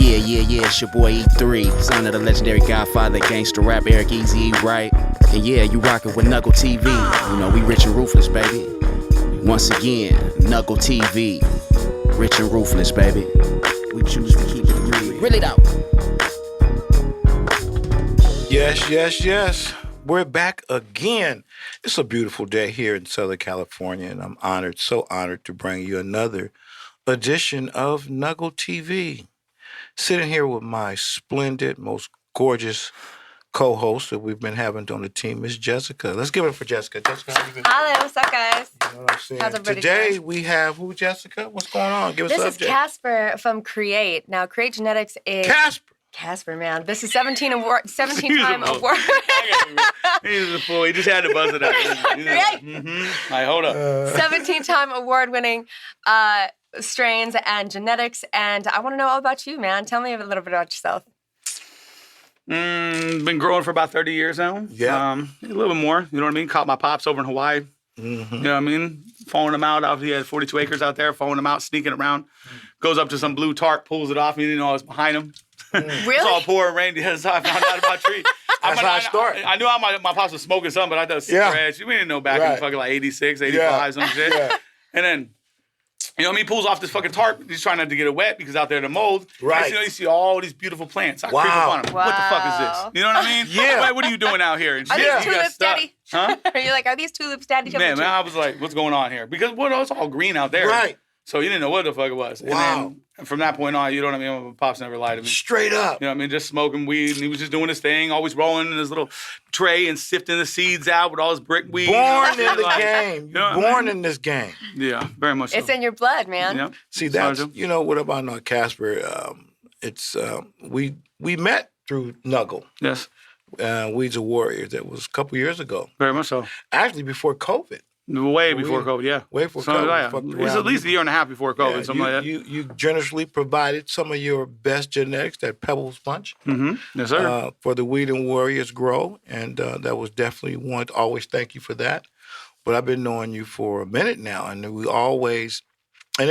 Yeah, it's your boy E3, son of the legendary Godfather, gangster rap, Eric Easy, right? And yeah, you rockin' with NUGL TV. You know, we rich and ruthless, baby. Once again, NUGL TV, rich and ruthless, baby. We choose to keep it real. Really though. Yes. We're back again. It's a beautiful day here in Southern California, and I'm honored, so honored to bring you another edition of NUGL TV. Sitting here with my splendid, most gorgeous co-host that we've been having on the team is Jessica. Let's give it up for Jessica. Jessica, how you been? Hello, what's up, guys? You know what I'm saying? How's everybody Today doing? we have who, Jessica? What's going on? Give us This an is update. Kasper from Kre8. Now, Kre8 Genetics is... Kasper, man. This is 17-time award. He's a fool. He just had to buzz it out. Right. All right, hold up. 17-time award-winning strains and genetics. And I want to know all about you, man. Tell me a little bit about yourself. Been growing for about 30 years now. Yeah. A little bit more. You know what I mean? Caught my pops over in Hawaii. Mm-hmm. You know what I mean? Following him out. He had 42 acres out there. Following him out, sneaking around. Goes up to some blue tarp, pulls it off. He didn't know I was behind him. Really? It's all pouring rain. That's how I found out about tree. That's how I started. I knew my pops was smoking something, but I thought it was cigarettes. We didn't know back in fucking like 86, 85, some shit. Yeah. And then, you know what I mean? He pulls off this fucking tarp. He's trying not to get it wet because out there the mold. Right. You see all these beautiful plants. I Wow. creep up on him. Wow. What the fuck is this? You know what I mean? Yeah. What are you doing out here? And Are shit, these you got tulips, stuck. Daddy? Huh? Are you like, are these tulips, Daddy? Man, I was like, what's going on here? Because it's all green out there. Right. So you didn't know what the fuck it was. Wow. And then from that point on, you know what I mean? My pops never lied to me. Straight up. You know what I mean? Just smoking weed, and he was just doing his thing, always rolling in his little tray and sifting the seeds out with all his brick weed. Born in the Like, game. you know what I Born mean? in this game. Yeah, very much so. It's in your blood, man. Yeah. See, Sorry, that's, Joe. you know, what about not Kasper? We met through NUGL, Yes, Weeds of Warriors. That was a couple years ago. very much so. Actually, before COVID. Way before COVID, yeah. Way before So, COVID. yeah. Fucked It's around. at least a year and a half before COVID, Yeah, something like that. you generously provided some of your best genetics, that Pebbles Bunch, Yes, sir. for the Weed and Warriors grow, and that was definitely one to always thank you for that. But I've been knowing you for a minute now, and it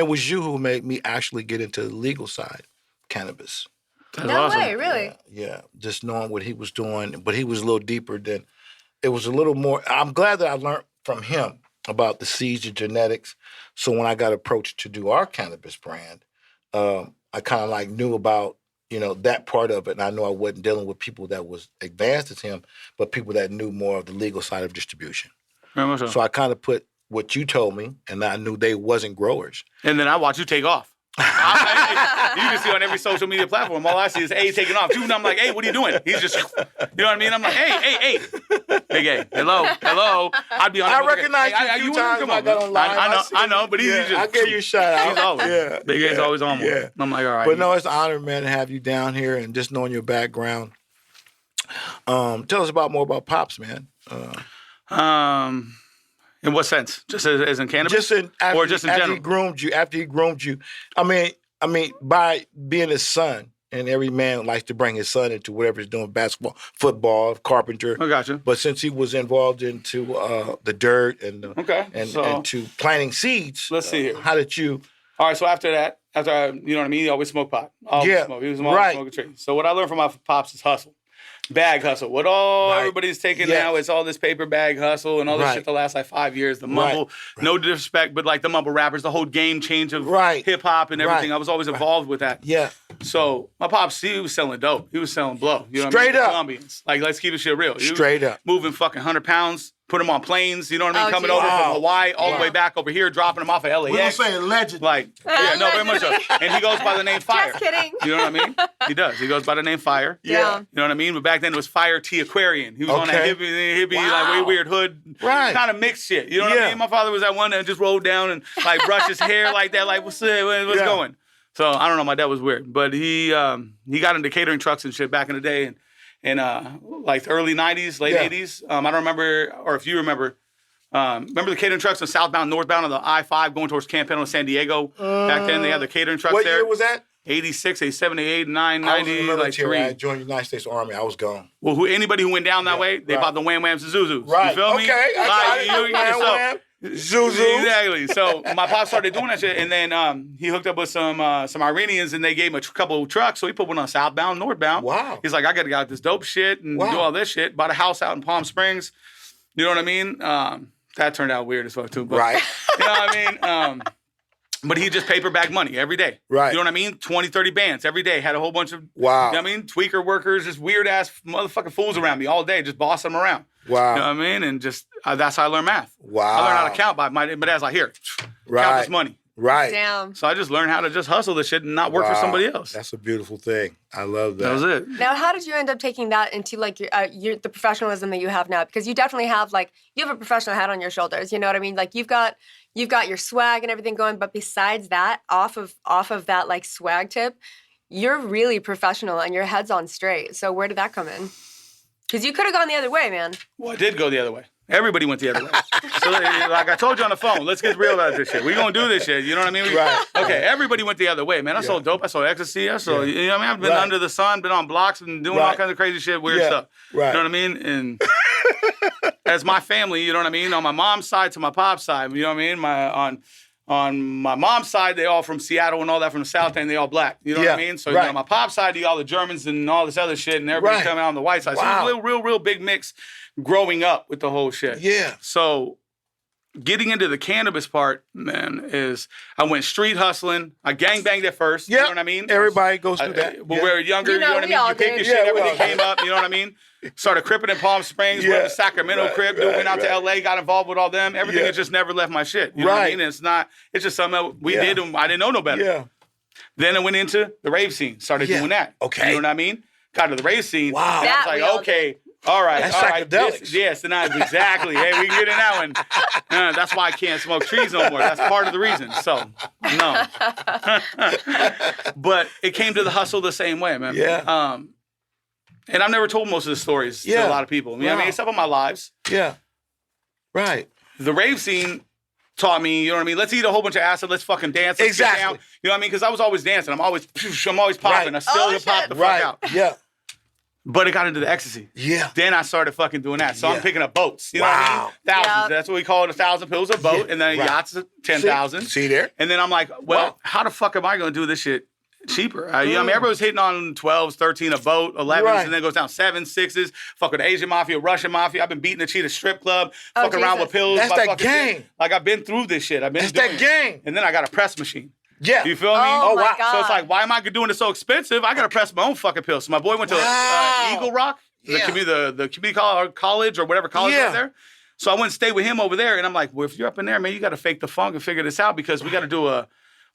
was you who made me actually get into the legal side of cannabis. That's No awesome. way, really? Yeah, just knowing what he was doing, but he was a little deeper than, it was a little more, I'm glad that I learned from him about the seeds and genetics. So when I got approached to do our cannabis brand, I kind of like knew about, you know, that part of it. And I know I wasn't dealing with people that was advanced as him, but people that knew more of the legal side of distribution. Very much so. So I kind of put what you told me, and I knew they wasn't growers. And then I watch you take off. You can see on every social media platform, all I see is A taking off. And I'm like, hey, what are you doing? He's just, you know what I mean? I'm like, hey. Big A, hello. I'd be on. I recognized you a few times when I got online. I know, but he's just. I gave you a shout out. He's always. Yeah, Big A's always on one. Yeah. I'm like, all right. But no, it's an honor, man, to have you down here and just knowing your background. Tell us more about Pops, man. In what sense? Just as in cannabis? Or just in after general? After he groomed you. I mean, by being his son, and every man likes to bring his son into whatever he's doing, basketball, football, carpenter. I got you. But since he was involved into the dirt and and to planting seeds, Let's see here. How did you? All right, so after that, you know what I mean? He always smoked pot. Yeah, Smoke. He was always smoking tree. So what I learned from my pops is hustle. Bag hustle. What everybody's taking now, it's all this paper bag hustle and all this shit the last like 5 years. The mumble, no disrespect, but like the mumble rappers, the whole game change of hip hop and everything. I was always involved with that. Yeah. So my pops, he was selling dope. He was selling blow. You know Straight what I mean? up. Colombians. Like, let's keep the shit real. He was Straight up. Moving fucking 100 pounds, put them on planes, you know what I mean? Oh, Coming geez. over Wow. from Hawaii all the way back over here, dropping them off at LAX. We're gonna say allegedly. Like, yeah, no, very much so. And he goes by the name Fire. Just kidding. You know what I mean? He does. He goes by the name Fire. Yeah. You know what I mean? But back then it was Fire T Aquarian. He was on that hippie like way weird hood, kind of mixed shit. You know what I mean? My father was that one that just rolled down and like brushed his hair like that, like what's going? So I don't know. My dad was weird, but he got into catering trucks and shit back in the day, and like the early '90s, late '80s. I don't remember, or if you remember. Remember the catering trucks on southbound, northbound on the I-5 going towards Camp Pendleton, San Diego? Back then they had the catering trucks What there. year was that? 86, 87, 88, 9, I was in 90, the like military. 3. I joined the United States Army. I was gone. Well, anybody who went down that way, they bought the Wham Whams and Zuzus. Right. You feel me? Okay. I got it. So Zuzu. Exactly. So my pop started doing that shit, and then he hooked up with some Iranians, and they gave him a couple of trucks. So he put one on southbound, northbound. Wow. He's like, I got to get out this dope shit and do all this shit. Bought a house out in Palm Springs. You know what I mean? That turned out weird as fuck too. But, right. You know what I mean? But he just paper bag money every day. Right. You know what I mean? 20, 30 bands every day. Had a whole bunch of, wow. You know what I mean? Tweaker workers, just weird ass motherfucking fools around me all day, just bossing them around. Wow. You know what I mean? And just, that's how I learned math. Wow. I learned how to count by my dad's like, here, count this money. Right. Damn. So I just learned how to just hustle this shit and not work for somebody else. That's a beautiful thing. I love that. That was it. Now, how did you end up taking that into like the professionalism that you have now? Because you definitely have you have a professional head on your shoulders. You know what I mean? Like you've got your swag and everything going, but besides that, off of that like swag tip, you're really professional and your head's on straight. So where did that come in? Because you could have gone the other way, man. Well, I did go the other way. Everybody went the other way. So, like I told you on the phone, let's get real about this shit. We gonna do this shit. You know what I mean? Right. Okay, everybody went the other way, man. I sold dope. I sold ecstasy. I sold, you know what I mean? I've been under the sun, been on blocks and doing all kinds of crazy shit, weird stuff. Right. You know what I mean? And as my family, you know what I mean? On my mom's side to my pop's side, you know what I mean? On my mom's side, they all from Seattle and all that from the South End, they all black. You know what I mean? So on my pop's side, you got all the Germans and all this other shit, and everybody coming out on the white side. Wow. So it was a real big mix growing up with the whole shit. Yeah. So getting into the cannabis part, man, is I went street hustling. I gangbanged at first. You know what I mean? Everybody goes through that. When we were younger, you know what I mean? You pick your shit, everything came up, you know what I mean? Started cripping in Palm Springs, went to Sacramento crib, went out to LA, got involved with all them. Everything has just never left my shit. You know what I mean? It's just something that we did and I didn't know no better. Yeah. Then I went into the rave scene, started doing that. Okay. You know what I mean? Got to the rave scene. Wow. And I was like, okay. All right, that's all right. psychedelics. Yes, and exactly. Hey, we can get in that one. That's why I can't smoke trees no more. That's part of the reason. So, no. But it came to the hustle the same way, man. Yeah. And I've never told most of the stories to a lot of people. You know what I mean? Except on my lives. Yeah. Right. The rave scene taught me, you know what I mean? Let's eat a whole bunch of acid. Let's fucking dance. Let's get down. You know what I mean? Because I was always dancing. I'm always popping. I still pop the fuck out. Yeah. But it got into the ecstasy. Yeah. Then I started fucking doing that. So I'm picking up boats. You know what I mean? Thousands. That's what we call it, 1,000 pills a boat. And then yachts, 10,000. See there? And then I'm like, well, how the fuck am I going to do this shit cheaper? You know what I mean? Everybody was hitting on 12s, 13 a boat, 11s, and then it goes down 7s, 6s. Fuck with the Asian Mafia, Russian Mafia. I've been beating the Cheetah strip club, fucking around with pills. That's that gang. Like, I've been through this shit. That's that gang. And then I got a press machine. Yeah. You feel me? Oh, my God. So it's like, why am I doing it so expensive? I got to press my own fucking pills. So my boy went to Eagle Rock, the community college or whatever college out there. So I went and stayed with him over there. And I'm like, well, if you're up in there, man, you got to fake the funk and figure this out because we got to do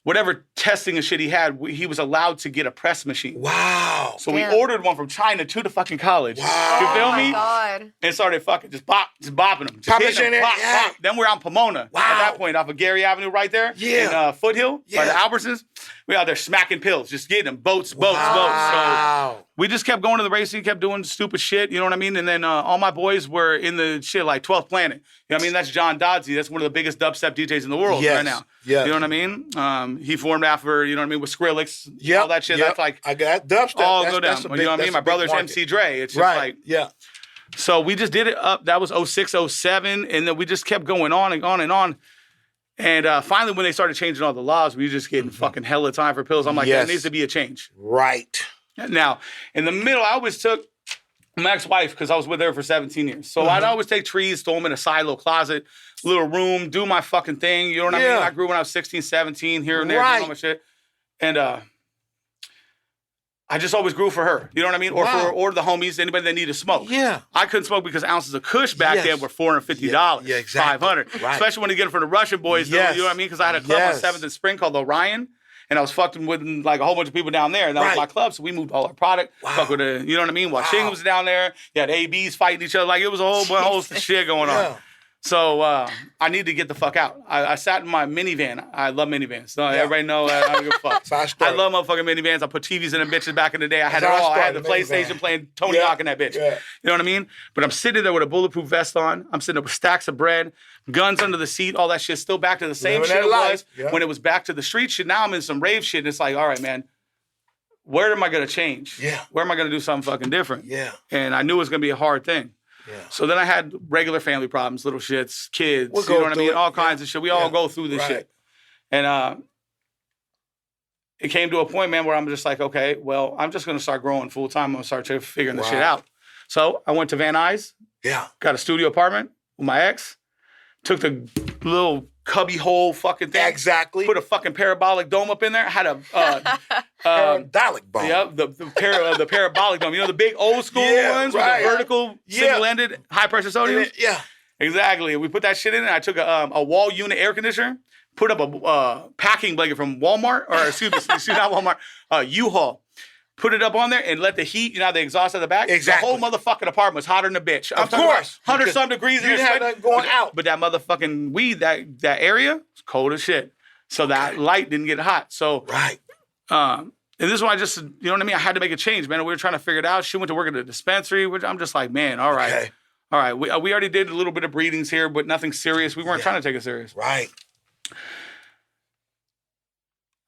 whatever testing and shit he had, he was allowed to get a press machine. Wow. So we ordered one from China to the fucking college. Wow. You feel me? Oh, my God. And started fucking just bopping them. Pop it in there. Bop. Then we're out in Pomona. Wow. At that point, off of Gary Avenue right there. Yeah. In Foothill, by the Albertsons. We out there smacking pills, just getting them. Boats. So we just kept going to the racing, kept doing stupid shit, you know what I mean? And then all my boys were in the shit like 12th Planet. You know what I mean? That's John Dodsey. That's one of the biggest dubstep DJs in the world right now. Yeah. You know what I mean? He formed after, you know what I mean, with Skrillex, all that shit. That's like, I got dubstep. all go down. You know what I mean? My brother's MC Dre. It's just like, So we just did it up. That was 06, 07. And then we just kept going on and on and on. And finally, when they started changing all the laws, we were just getting fucking hella time for pills. I'm like, there needs to be a change. Right. Now, in the middle, I always took my ex-wife, because I was with her for 17 years. So I'd always take trees, throw them in a silo closet, little room, do my fucking thing. You know what I mean? I grew when I was 16, 17, here and there, doing all my shit. And I just always grew for her. You know what I mean? Or the homies, anybody that needed to smoke. Yeah. I couldn't smoke because ounces of Kush back then were $450. Yeah, exactly. $500. Right. Especially when you get it from the Russian boys. You know what I mean? Because I had a club on 7th and Spring called Orion. And I was fucking with like a whole bunch of people down there. And that was my club. So we moved all our product. Fuck with the, you know what I mean? While Shing was down there. You had ABs fighting each other. Like it was a whole shit going on. So I need to get the fuck out. I sat in my minivan. I love minivans. So everybody know I don't give a fuck. I love motherfucking minivans. I put TVs in them bitches back in the day. I had it all. I had the PlayStation playing Tony Hawk in that bitch. You know what I mean? But I'm sitting there with a bulletproof vest on. I'm sitting there with stacks of bread, guns under the seat, all that shit. Still back to the same shit it was when it was back to the street shit. Now I'm in some rave shit. And it's like, all right, man, where am I going to change? Where am I going to do something fucking different? And I knew it was going to be a hard thing. So then I had regular family problems, little shits, kids, We'll you know what I mean? it. All kinds of shit. We all go through this shit. And it came to a point, man, where I'm just like, okay, well, I'm just going to start growing full time. I'm going to start figuring this shit out. So I went to Van Nuys. Yeah. Got a studio apartment with my ex. Took the little cubby hole fucking thing. Exactly. Put a fucking parabolic dome up in there. Had a parabolic dome. Yeah, the parabolic dome. You know the big old school ones with the vertical single-ended high pressure sodium. Yeah. Exactly. We put that shit in, and I took a wall unit air conditioner. Put up a packing blanket from Walmart, or excuse me, not Walmart, U-Haul. Put it up on there and let the heat, you know, the exhaust at the back. Exactly. The whole motherfucking apartment was hotter than a bitch. Of course. 100-some degrees in there. You didn't have nothing going out. But that motherfucking weed, that area, was cold as shit. So that light didn't get hot. So, and this is why I just, you know what I mean? I had to make a change, man. We were trying to figure it out. She went to work at a dispensary, which I'm just like, man, all right. Okay. All right. We already did a little bit of breedings here, but nothing serious. We weren't trying to take it serious. Right.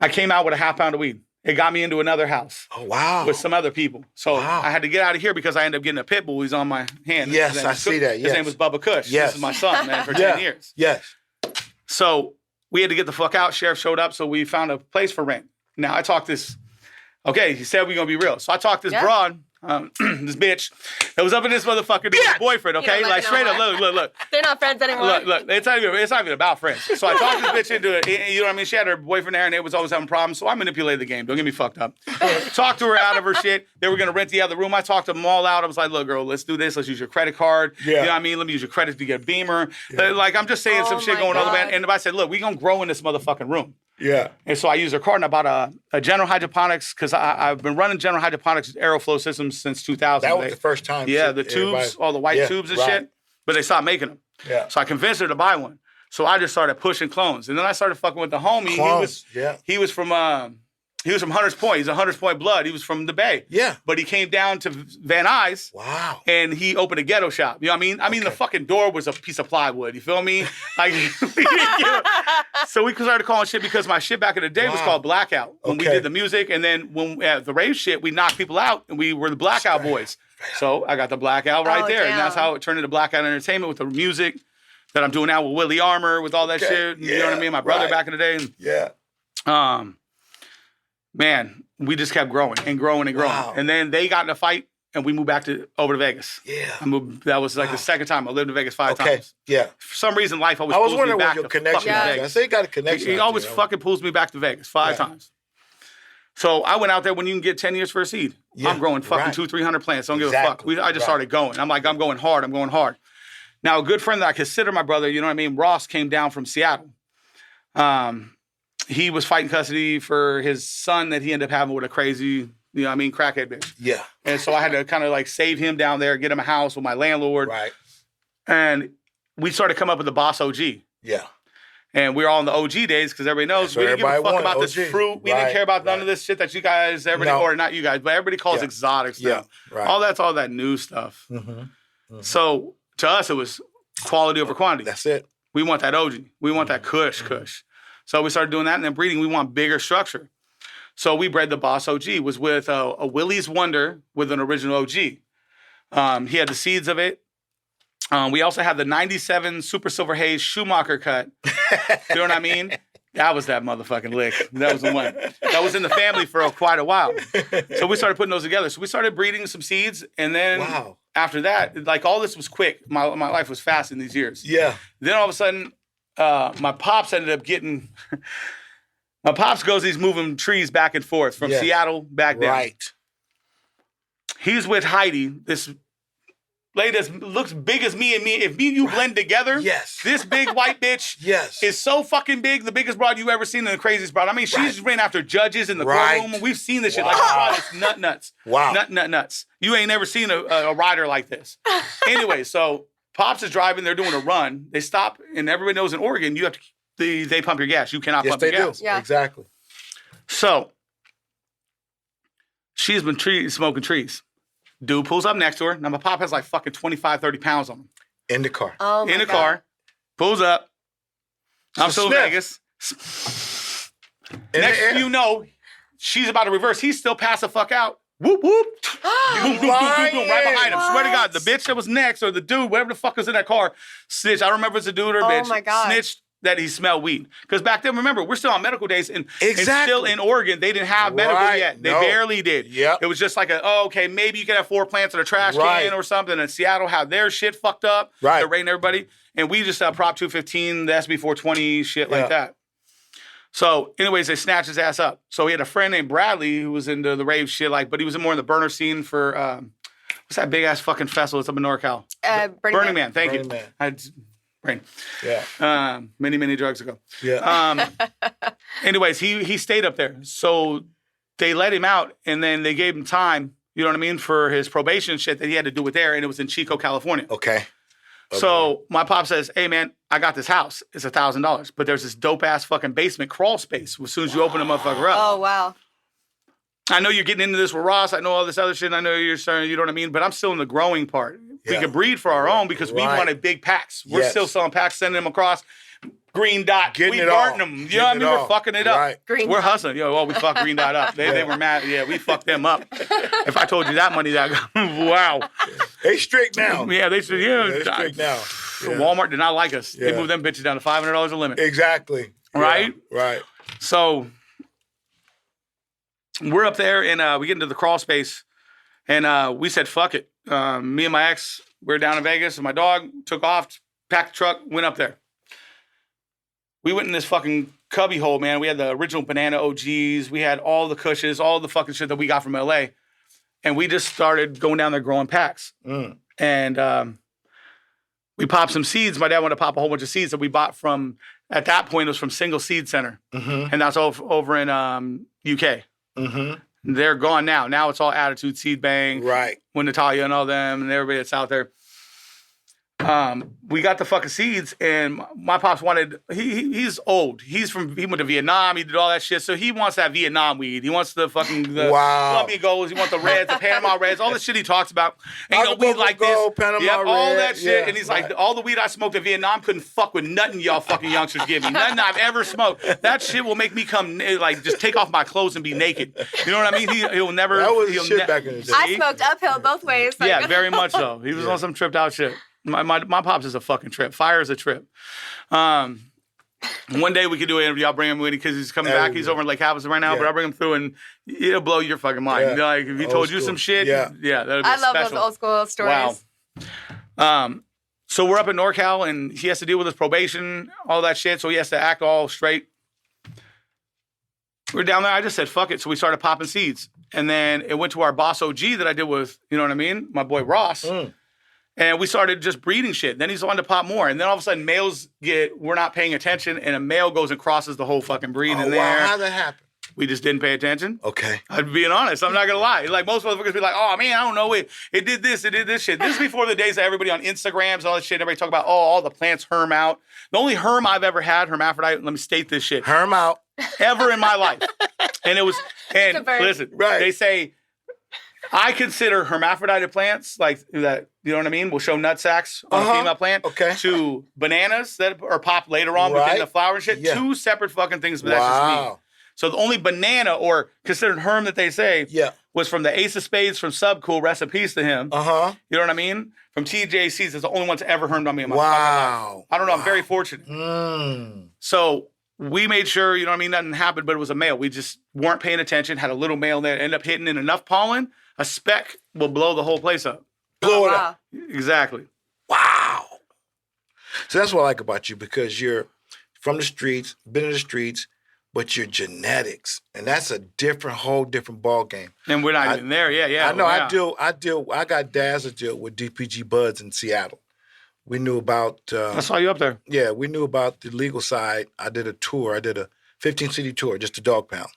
I came out with a half pound of weed. It got me into another house. Oh, wow. With some other people. So I had to get out of here because I ended up getting a pit bull. He's on my hand. Yes, I see that. His name was Bubba Kush. Yes. This is my son, man, for 10 years. Yes. So we had to get the fuck out. Sheriff showed up, so we found a place for rent. Now, I talked this, okay, he said we're going to be real. So I talked this broad, this bitch, that was up in this motherfucker boyfriend, okay? Like, straight up, look. They're not friends anymore. Look, it's not even about friends. So I talked this bitch into it. You know what I mean? She had her boyfriend there, and they was always having problems, so I manipulated the game. Don't get me fucked up. Talked to her out of her shit. They were going to rent the other room. I talked them all out. I was like, look, girl, let's do this. Let's use your credit card. You know what I mean? Let me use your credit to get a Beamer. Like, I'm just saying some shit going on, man. And I said, look, we going to grow in this motherfucking room. Yeah. And so I used her card, and I bought a General Hydroponics, because I've been running General Hydroponics Aeroflow systems since 2000. That was the first time. Yeah, the tubes, all the white tubes and shit. But they stopped making them. Yeah. So I convinced her to buy one. So I just started pushing clones. And then I started fucking with the homie. He was from Hunters Point. He's a Hunters Point blood. He was from the Bay. Yeah. But he came down to Van Nuys. Wow. And he opened a ghetto shop. You know what I mean? I mean, the fucking door was a piece of plywood. You feel me? Like, so we started calling shit because my shit back in the day was called Blackout. When we did the music. And then when the rave shit, we knocked people out. And we were the Blackout Boys. So I got the Blackout right there. Damn. And that's how it turned into Blackout Entertainment with the music that I'm doing now with Willie Armor, with all that shit. You know what I mean? My brother back in the day. And, man, we just kept growing and growing and growing. Wow. And then they got in a fight, and we moved back over to Vegas. Yeah. That was like the second time. I lived in Vegas 5 times. Yeah. For some reason, life always pulls me back to fucking Vegas. I say you got a connection. He always fucking pulls me back to Vegas 5 times. So I went out there when you can get 10 years for a seed. Yeah. I'm growing fucking 200-300 plants. Don't give a fuck. I just started going. I'm like, I'm going hard. Now, a good friend that I consider my brother, you know what I mean, Ross, came down from Seattle. He was fighting custody for his son that he ended up having with a crazy, you know what I mean, crackhead bitch. Yeah. And so I had to kind of like save him down there, get him a house with my landlord. Right. And we started coming up with the Boss OG. Yeah. And we were all in the OG days because everybody knows we didn't give a fuck about this fruit. We didn't care about none of this shit that you guys, or not you guys, but everybody calls exotics now. Right. All that new stuff. Mm-hmm. Mm-hmm. So to us, it was quality over quantity. That's it. We want that OG. We want that Kush. So we started doing that, and then breeding, we want bigger structure. So we bred the Boss OG. It was with a Willie's Wonder with an original OG. He had the seeds of it. We also had the 97 Super Silver Haze Schumacher cut. You know what I mean? That was that motherfucking lick. That was the one. That was in the family for quite a while. So we started putting those together. So we started breeding some seeds, and then after that, like all this was quick. My life was fast in these years. Yeah. Then all of a sudden, my pops ended up getting... My pops he's moving trees back and forth from Seattle back down. Right. He's with Heidi, this lady that looks big as me and me. If me and you blend together, this big white bitch is so fucking big, the biggest broad you ever seen and the craziest broad. I mean, she's ran after judges in the courtroom. We've seen this shit. Like, it's nuts. Wow. Nuts. You ain't never seen a rider like this. Anyway, so Pops is driving. They're doing a run. They stop, and everybody knows in Oregon, you have to... They pump your gas. You cannot pump your gas. Yeah. Exactly. So, she's been smoking trees. Dude pulls up next to her. Now, my pop has like fucking 25, 30 pounds on him. In the car. Oh, my God. Car. Pulls up. I'm still in Vegas. Next thing you know, she's about to reverse. He's still passed the fuck out. Whoop, whoop. Boom, boom, boom, boom, right behind him. Swear to God, the bitch that was next, or the dude, whatever the fuck was in that car, snitched. I don't remember if it's a dude or a bitch. Oh, my God. Snitched that he smelled weed. Because back then, remember, we're still on medical days, and still in Oregon, they didn't have medical yet. They barely did. Yep. It was just like, okay, maybe you could have 4 plants in a trash can or something, and Seattle had their shit fucked up. Right. They're rating everybody. And we just Prop 215, the SB 420, shit like that. So, anyways, they snatched his ass up. So, he had a friend named Bradley who was into the rave shit, but he was more in the burner scene for, what's that big ass fucking festival that's up in NorCal? Burning Man. Thank you. Man. I had brain. Yeah. Many, many drugs ago. Yeah. Anyways, he stayed up there. So, they let him out, and then they gave him time, you know what I mean, for his probation shit that he had to do with there, and it was in Chico, California. Okay. So my pop says, hey, man, I got this house. It's $1,000. But there's this dope-ass fucking basement crawl space as soon as you open the motherfucker up. Oh, wow. I know you're getting into this with Ross. I know all this other shit. I know you're starting, you know what I mean? But I'm still in the growing part. Yeah. We could breed for our own because we wanted big packs. We're still selling packs, sending them across. Green Dot. We burning them. You know what I mean? We're fucking it up. Right. We're hustling. We fucked Green Dot up. They were mad. Yeah, we fucked them up. If I told you that money, wow. They strict now. Yeah, they should. They strict now. Yeah. Walmart did not like us. They moved them bitches down to $500 a limit. Exactly. Right? Yeah. Right. So we're up there, and we get into the crawl space, and we said, fuck it. Me and my ex, we were down in Vegas, and my dog took off, packed the truck, went up there. We went in this fucking cubby hole, man. We had the original banana OGs. We had all the cushions, all the fucking shit that we got from LA. And we just started going down there growing packs. And we popped some seeds. My dad wanted to pop a whole bunch of seeds that we bought from, at that point, it was from Single Seed Center. And that's over in UK. They're gone now. Now it's all Attitude Seed Bank. Right. When Natalia and all them and everybody that's out there. We got the fucking seeds, and my pops wanted. He's old. He went to Vietnam. He did all that shit. So he wants that Vietnam weed. He wants the fucking Columbia Golds. He wants the Reds, the Panama Reds, all the shit he talks about. And weed like this, Panama all Red. that shit. And he's like, all the weed I smoked in Vietnam couldn't fuck with nothing y'all fucking youngsters give me. Nothing I've ever smoked. That shit will make me come just take off my clothes and be naked. You know what I mean? He'll never. That was shit back in the day. I smoked uphill both ways. Yeah, very much so. He was on some tripped out shit. My pops is a fucking trip. Fire is a trip. One day we could do an interview. I'll bring him with because he's coming back. He's over in Lake Havasu right now, but I'll bring him through and it'll blow your fucking mind. Like if he told you some shit, that'd be I love special. those old school stories. Wow. So we're up in NorCal and he has to deal with his probation, all that shit. So he has to act all straight. We're down there. I just said, fuck it. So we started popping seeds. And then it went to our boss OG that I did with, you know what I mean? My boy Ross. And we started just breeding shit. Then he's wanting to pop more. And then all of a sudden, we're not paying attention, and a male goes and crosses the whole fucking breed in there. Wow, how'd that happen? We just didn't pay attention. Okay. I'm being honest. I'm not going to lie. Like, most motherfuckers be like, oh, man, I don't know. It did this shit. This is before the days that everybody on Instagrams and all this shit, everybody talk about, all the plants herm out. The only herm I've ever had, hermaphrodite, let me state this shit. Herm out. Ever in my life. And it was, and listen, they say, I consider hermaphrodite plants like that, you know what I mean? Will show nut sacs on a female plant. Okay. To bananas that are popped later on within the flower and shit. Yeah. Two separate fucking things, but that's just me. So the only banana or considered herm that they say was from the Ace of Spades from Subcool, rest in peace to him. You know what I mean? From TJC's, it's the only one that's ever hermed on me in my fucking life. I don't know, I'm very fortunate. So we made sure, you know what I mean, nothing happened, but it was a male. We just weren't paying attention, had a little male there, ended up hitting in enough pollen. A speck will blow the whole place up. Blow it up. Exactly. Wow. So that's what I like about you, because you're from the streets, been in the streets, but you're genetics. And that's a whole different ball game. And we're not even there. Yeah. I know. I got dads that deal with DPG buds in Seattle. We knew about... I saw you up there. Yeah, we knew about the legal side. I did a tour. I did a 15-city tour, just a dog pound.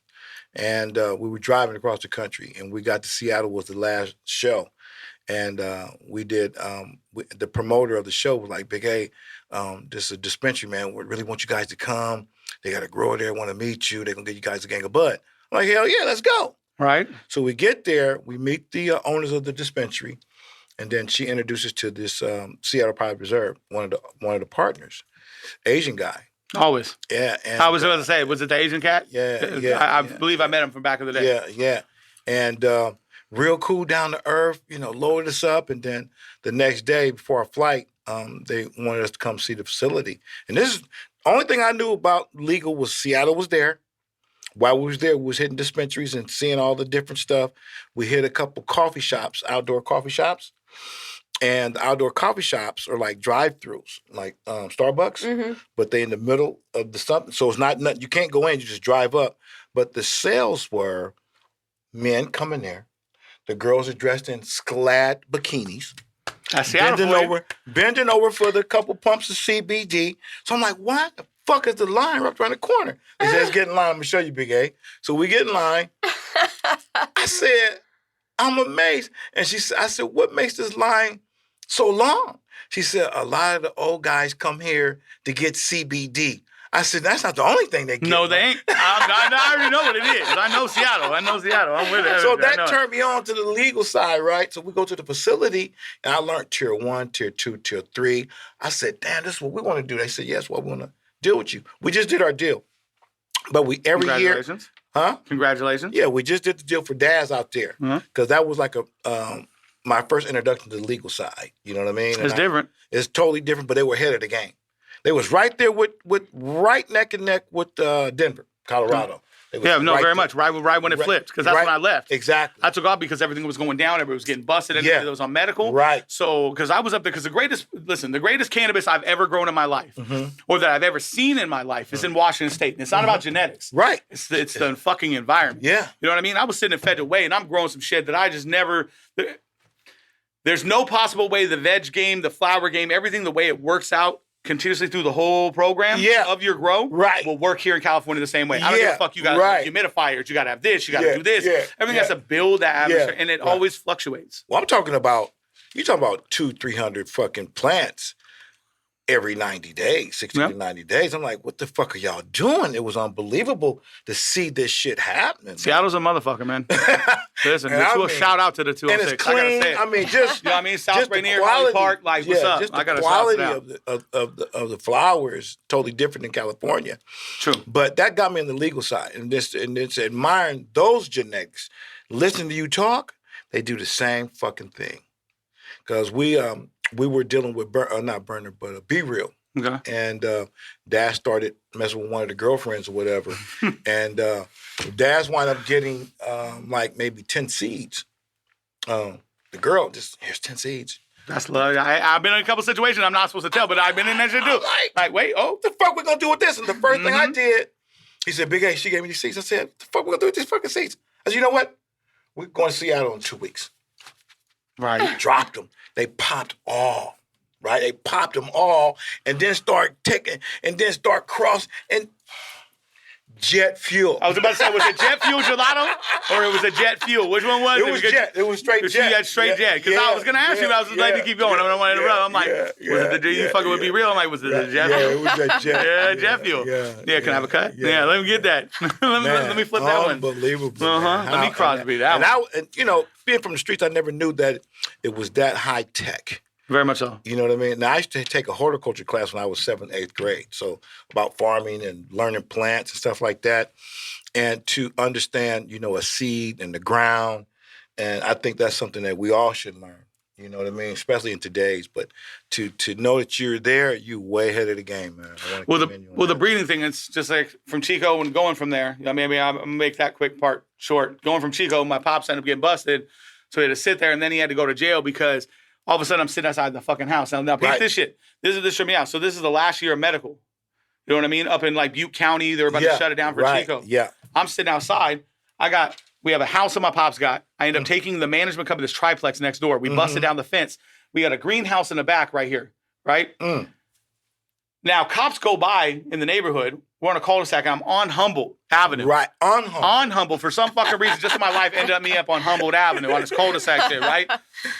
And we were driving across the country, and we got to Seattle was the last show. And we did, the promoter of the show was like, Big A, this is a dispensary, man. We really want you guys to come. They got a grower there, want to meet you. They're going to get you guys a gang of bud. I'm like, hell yeah, let's go. Right. So we get there. We meet the owners of the dispensary. And then she introduces to this Seattle Private Reserve, one of the partners, Asian guy. Always. Yeah. And, I was going to say, was it the Asian cat? Yeah. I believe I met him from back in the day. Yeah. And real cool, down to earth, loaded us up. And then the next day before our flight, they wanted us to come see the facility. And this is the only thing I knew about legal was Seattle was there. While we was there, we was hitting dispensaries and seeing all the different stuff. We hit a couple coffee shops, outdoor coffee shops. And the outdoor coffee shops are like drive-throughs, like Starbucks, but they in the middle of the something. So it's not nothing. You can't go in, you just drive up. But the sales were men coming there. The girls are dressed in Sclad bikinis. Bending over for the couple pumps of CBD. So I'm like, what the fuck is the line right around the corner? He said, let's get in line. I'm going to show you, Big A. So we get in line. I said, I'm amazed. And I said, what makes this line so long? She said, a lot of the old guys come here to get CBD. I said, that's not the only thing they get. No, they ain't. I already know what it is. I know Seattle. I'm with it. So that turned me on to the legal side, right? So we go to the facility, and I learned tier 1, tier 2, tier 3. I said, damn, this is what we want to do. They said, yes, well, we want to deal with you. We just did our deal. But every year. Congratulations. Huh? Congratulations. Yeah, we just did the deal for Daz out there. Because that was like my first introduction to the legal side. You know what I mean? It's different. It's totally different, but they were ahead of the game. They was right there with right neck and neck with Denver, Colorado. Very much. Right when it flipped, because that's when I left. Exactly. I took off because everything was going down. Everybody was getting busted. Everybody that was on medical. Right. So, because I was up there, because the greatest cannabis I've ever grown in my life, or that I've ever seen in my life, is in Washington State. And it's not about genetics. Right. It's the fucking environment. Yeah. You know what I mean? I was sitting in Federal Way, and I'm growing some shit that I just never... There's no possible way the veg game, the flower game, everything, the way it works out continuously through the whole program of your grow will work here in California the same way. I don't give a fuck. You got humidifiers. You got to have this. You got to do this. Everything has to build that atmosphere, and it always fluctuates. Well, you're talking about 200-300 fucking plants every 90 days, 60 to 90 days. I'm like, what the fuck are y'all doing? It was unbelievable to see this shit happening. Seattle's a motherfucker, man. Listen, a shout out to the 206. And it's clean. I mean, just you know what I mean? South Rainier Valley Park, like, what's up? Just the quality of the flowers totally different in California. True. But that got me in the legal side, and it's admiring those genetics. Listening to you talk, they do the same fucking thing. Because we were dealing with not Burner, but Be Real. Okay. And Daz started messing with one of the girlfriends or whatever. And Daz wound up getting like maybe 10 seeds. The girl here's 10 seeds. That's love. I've been in a couple situations I'm not supposed to tell, but I've been in that shit too. Like, wait, what the fuck we gonna do with this? And the first thing I did, he said, Big A, she gave me these seeds. I said, what the fuck we gonna do with these fucking seeds? I said, you know what? We're going to Seattle in 2 weeks. Right. Dropped them. They popped all. Right? They popped them all and then start cross and jet fuel. I was about to say, was it jet fuel gelato or it was a jet fuel? Which one was it? It was jet. It was straight jet. You had straight jet. Because I was going to ask you, but I was like to keep going. I don't want to interrupt. I'm like, was it you fucking would Be Real? I'm like, was it the jet fuel? Yeah, it was that jet. Jet fuel. Yeah, can I have a cut? Yeah, let me get that. let me flip that one. Unbelievable. Let me Crosby that one. And being from the streets, I never knew that it was that high tech. Very much so. You know what I mean? Now, I used to take a horticulture class when I was 7th, 8th grade. So about farming and learning plants and stuff like that. And to understand, a seed and the ground. And I think that's something that we all should learn. You know what I mean? Especially in today's. But to know that you're there, you're way ahead of the game, man. The breeding thing, it's just like from Chico and going from there. Maybe I'll make that quick part short. Going from Chico, my pops ended up getting busted. So he had to sit there, and then he had to go to jail because all of a sudden I'm sitting outside the fucking house. Now peep this shit. This shit me out. So this is the last year of medical. You know what I mean? Up in like Butte County, they're about to shut it down for Chico. Yeah. I'm sitting outside. We have a house that my pops got. I end up taking the management company, this triplex next door. We busted down the fence. We got a greenhouse in the back right here, right? Now, cops go by in the neighborhood. We're on a cul-de-sac, and I'm on Humboldt Avenue. Right, on Humboldt. On Humboldt. For some fucking reason, just in my life, ended up on Humboldt Avenue on this cul-de-sac there, right?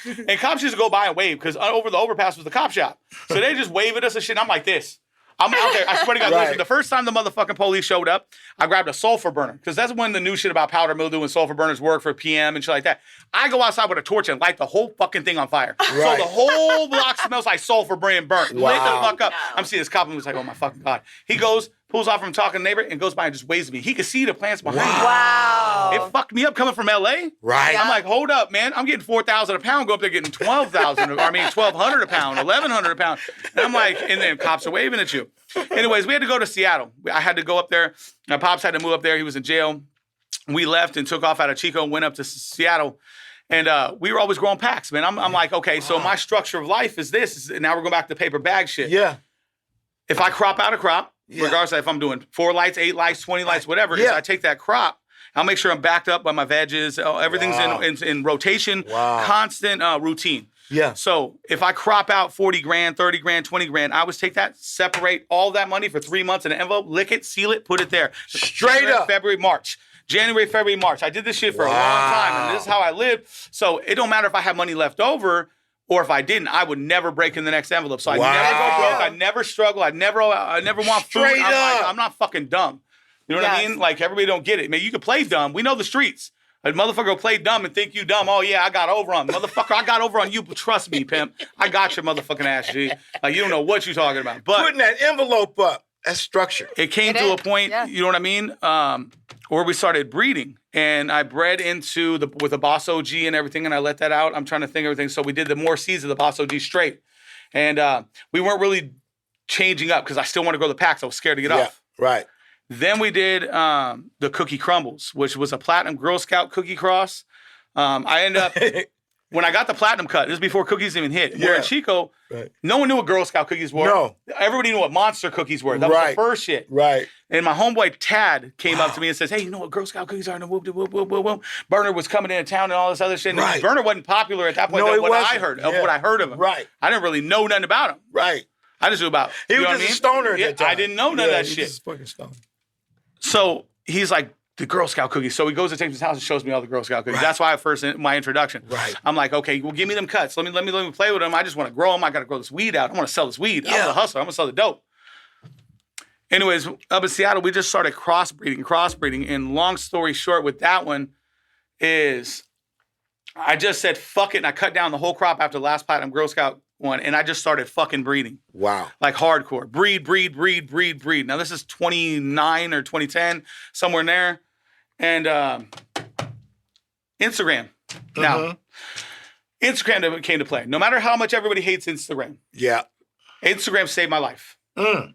And cops used to go by and wave, because over the overpass was the cop shop. So they just wave at us and shit, and I'm like this. I'm out there. I swear to God, listen, the first time the motherfucking police showed up, I grabbed a sulfur burner, because that's when the new shit about powder mildew and sulfur burners work for PM and shit like that. I go outside with a torch and light the whole fucking thing on fire. Right. So the whole block smells like sulfur being burnt. Wow. Lit the fuck up. I'm seeing this cop and was like, oh my fucking God. He goes, pulls off from talking to the neighbor and goes by and just waves at me. He could see the plants behind me. Wow. It fucked me up coming from L.A. Right. I'm like, hold up, man. I'm getting $4,000 a pound. Go up there getting $1,200 a pound, $1,100 a pound. And I'm like, and then cops are waving at you. Anyways, we had to go to Seattle. I had to go up there. My pops had to move up there. He was in jail. We left and took off out of Chico and went up to Seattle. And we were always growing packs, man. I'm like, okay, so my structure of life is this. Now we're going back to paper bag shit. Yeah. If I crop out a crop, regardless of if I'm doing 4 lights, 8 lights, 20 lights, whatever, is I take that crop, I'll make sure I'm backed up by my veggies. Everything's in rotation, constant routine. Yeah. So if I crop out 40 grand, 30 grand, 20 grand, I always take that, separate all that money for 3 months in an envelope, lick it, seal it, put it there. Straight up. February, March. January, February, March. I did this shit for a long time, and this is how I lived. So it don't matter if I have money left over or if I didn't. I would never break in the next envelope. So I never go broke. I never struggle. I never want food. I'm not fucking dumb. You know what I mean? Like, everybody don't get it. Man, you can play dumb. We know the streets. A motherfucker will play dumb and think you dumb. Oh, yeah, I got over on. Motherfucker, I got over on you. Trust me, pimp. I got your motherfucking ass, G. Like, you don't know what you're talking about. But putting that envelope up, that's structure. It came to a point, you know what I mean, where we started breeding. And I bred into with the Boss OG and everything, and I let that out. I'm trying to think of everything. So we did the more seeds of the Boss OG straight. And we weren't really changing up because I still want to grow the packs. I was scared to get off. Right. Then we did the Cookie Crumbles, which was a Platinum Girl Scout cookie cross. I ended up, when I got the Platinum cut, this is before cookies even hit. We're in Chico. Right. No one knew what Girl Scout cookies were. No. Everybody knew what Monster cookies were. That was the first shit. Right. And my homeboy Tad came up to me and says, hey, you know what Girl Scout cookies are? And whoop, whoop, whoop, whoop, whoop. Burner was coming into town and all this other shit. And Burner wasn't popular at that point. No, what I heard of him. Right. I didn't really know nothing about him. Right. I just knew about He was just a stoner at that time. I didn't know none of that shit. He was just fucking stoner. So he's like, the Girl Scout cookies. So he goes and takes his house and shows me all the Girl Scout cookies. That's why my introduction. Right. I'm like, okay, well, give me them cuts. Let me play with them. I just want to grow them. I got to grow this weed out. I want to sell this weed. I'm a hustler. I'm going to sell the dope. Anyways, up in Seattle, we just started crossbreeding. And long story short with that one is I just said, fuck it. And I cut down the whole crop after the last Platinum Girl Scout one. And I just started fucking breeding. Wow. Like hardcore. Breed. Now this is 29 or 2010, somewhere in there. And Instagram. Now, Instagram came to play. No matter how much everybody hates Instagram. Yeah. Instagram saved my life. I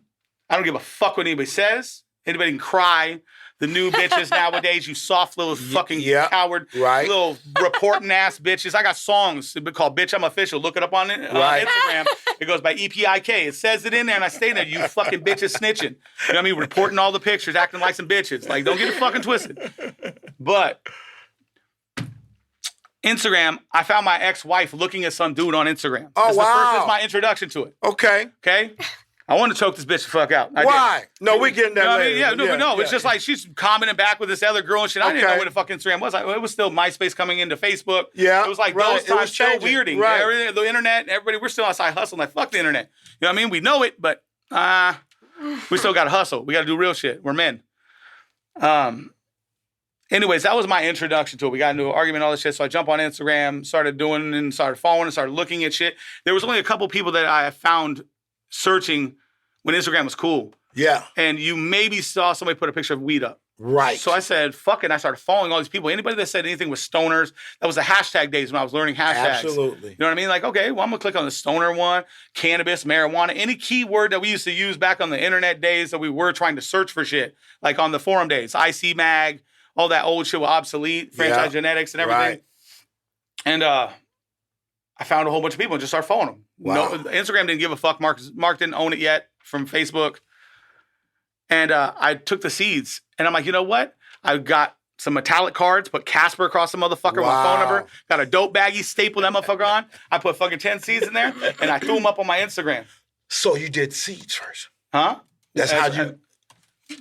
don't give a fuck what anybody says. Anybody can cry. The new bitches nowadays, you soft little fucking coward, little reporting ass bitches. I got songs called Bitch I'm Official. Look it up on Instagram. It goes by EPIK. It says it in there and I stay there. You fucking bitches snitching. You know what I mean? Reporting all the pictures, acting like some bitches. Like, don't get it fucking twisted. But Instagram, I found my ex-wife looking at some dude on Instagram. Oh, This is my introduction to it. Okay. I want to choke this bitch the fuck out. Why? No, we getting that later. It's just like she's commenting back with this other girl and shit. I didn't know what the fuck Instagram was. It was still MySpace coming into Facebook. Yeah. It was like those times still weirding. Right. The internet, everybody, we're still outside hustling. Like, fuck the internet. You know what I mean? We know it, but we still got to hustle. We got to do real shit. We're men. Anyways, that was my introduction to it. We got into an argument, all this shit. So I jumped on Instagram, started doing and started following and started looking at shit. There was only a couple people that I found searching when Instagram was cool. Yeah. And you maybe saw somebody put a picture of weed up. Right. So I said, fuck it. And I started following all these people. Anybody that said anything with stoners, that was the hashtag days when I was learning hashtags. Absolutely. You know what I mean? Like, okay, well, I'm going to click on the stoner one, cannabis, marijuana, any keyword that we used to use back on the internet days that we were trying to search for shit. Like on the forum days, IC Mag, all that old shit was obsolete, franchise genetics and everything. Right. And I found a whole bunch of people and just started following them. Wow. No, Instagram didn't give a fuck. Mark didn't own it yet from Facebook. And I took the seeds. And I'm like, you know what? I got some metallic cards, put Kasper across the motherfucker, my phone number, got a dope baggie, stapled that motherfucker on. I put fucking 10 seeds in there, and I threw them up on my Instagram. So you did seeds first? Huh? That's how you...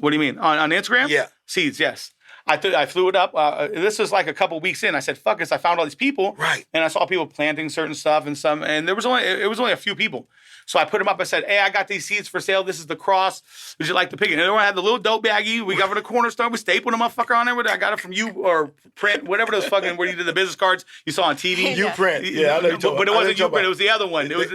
What do you mean? On Instagram? Yeah. Seeds, yes. I flew it up. This was like a couple weeks in. I said, fuck this. I found all these people. Right. And I saw people planting certain stuff and it was only a few people. So I put them up. I said, hey, I got these seeds for sale. This is the cross. Would you like to pick it? And everyone had the little dope baggie. We got from the corner store. We stapled a motherfucker on there. I got it from you or print, whatever those fucking, where you did the business cards you saw on TV. You print. Yeah, I know but it wasn't you print. It was the other one. It was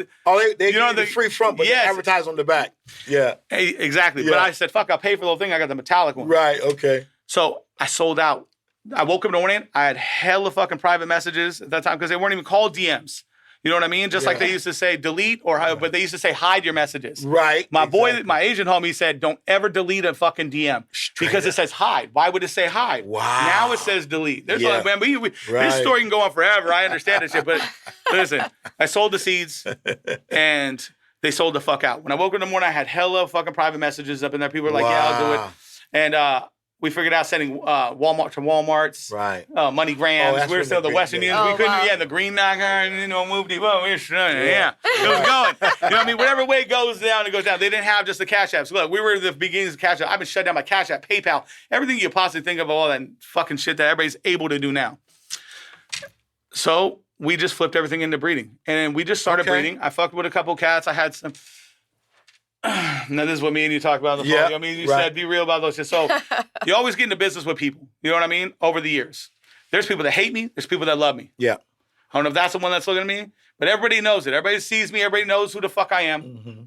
they you know, the free front, but they advertise on the back. Yeah. Hey, exactly. Yeah. But I said, fuck, I'll pay for the whole thing. I got the metallic one. Right, okay. So I sold out I woke up in the morning, I had hella fucking private messages at that time because they weren't even called DMs. You know what I mean? Just like they used to say delete but they used to say hide your messages. Right. My boy, my Asian homie said, don't ever delete a fucking DM because it says hide. Why would it say hide? Wow. Now it says delete. There's like, man, this story can go on forever. I understand this shit, but listen, I sold the seeds and they sold the fuck out. When I woke up in the morning, I had hella fucking private messages up in there. People were like, yeah, I'll do it. And we figured out sending Walmart to Walmarts, right? MoneyGrams. We were still the Western Unions. We couldn't, the Green Knocker, moved it. Well, it was going. You know what I mean? Whatever way it goes down, it goes down. They didn't have just the Cash Apps. Look, we were at the beginnings of Cash App. I've been shut down by Cash App, PayPal, everything you possibly think of, all that fucking shit that everybody's able to do now. So we just flipped everything into breeding, and we just started breeding. I fucked with a couple cats. I had some. Now, this is what me and you talk about on the phone. I mean, you said be real about those shit. So you always get into business with people. You know what I mean? Over the years. There's people that hate me. There's people that love me. Yeah. I don't know if that's the one that's looking at me, but everybody knows it. Everybody sees me. Everybody knows who the fuck I am. Mm-hmm.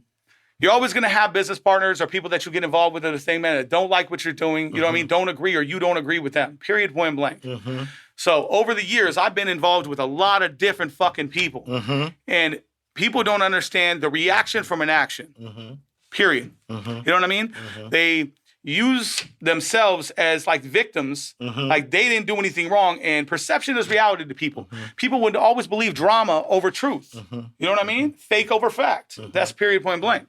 You're always going to have business partners or people that you get involved with in the same manner that don't like what you're doing. You know what I mean? Don't agree or you don't agree with them. Period, point blank. Mm-hmm. So over the years, I've been involved with a lot of different fucking people. Mm-hmm. And people don't understand the reaction from an action. Mm-hmm. Period. Mm-hmm. You know what I mean? Mm-hmm. They use themselves as like victims, like they didn't do anything wrong, and perception is reality to people. People would always believe drama over truth. You know what I mean? Fake over fact. That's period, point blank.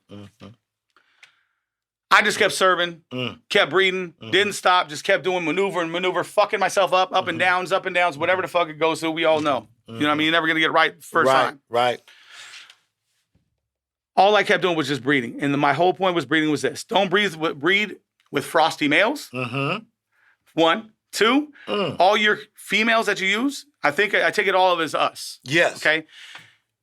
I just kept serving, kept breeding, didn't stop, just kept doing maneuver, fucking myself up and downs, whatever the fuck it goes to, we all know. You know what I mean? You're never going to get it right first time. Right. All I kept doing was just breeding. And my whole point was breeding was this. Don't breed with frosty males. One. Two, all your females that you use, I think I take it all of as us. Yes. Okay?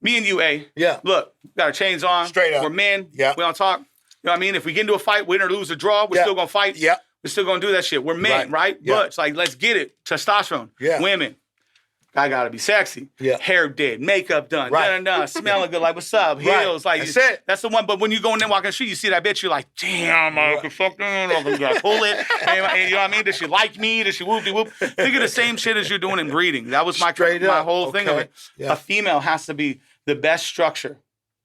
Me and you, A. Yeah. Look, got our chains on. Straight up. We're men. Yeah. We don't talk. You know what I mean? If we get into a fight, win or lose or draw, we're still going to fight. Yeah. We're still going to do that shit. We're men, right? Yeah. But it's like, let's get it. Testosterone. Yeah. Women. I gotta be sexy. Yeah. Hair did, makeup done, smelling good, like what's up? Heels, like that's it. That's the one. But when you go in there walking the street, you see that bitch, you're like, damn, I can fuck them, I can pull it. And, you know what I mean? Does she like me? Does she whoop-de-whoop? Think of the same shit as you're doing in breeding. That was my whole thing of it. Yeah. A female has to be the best structure.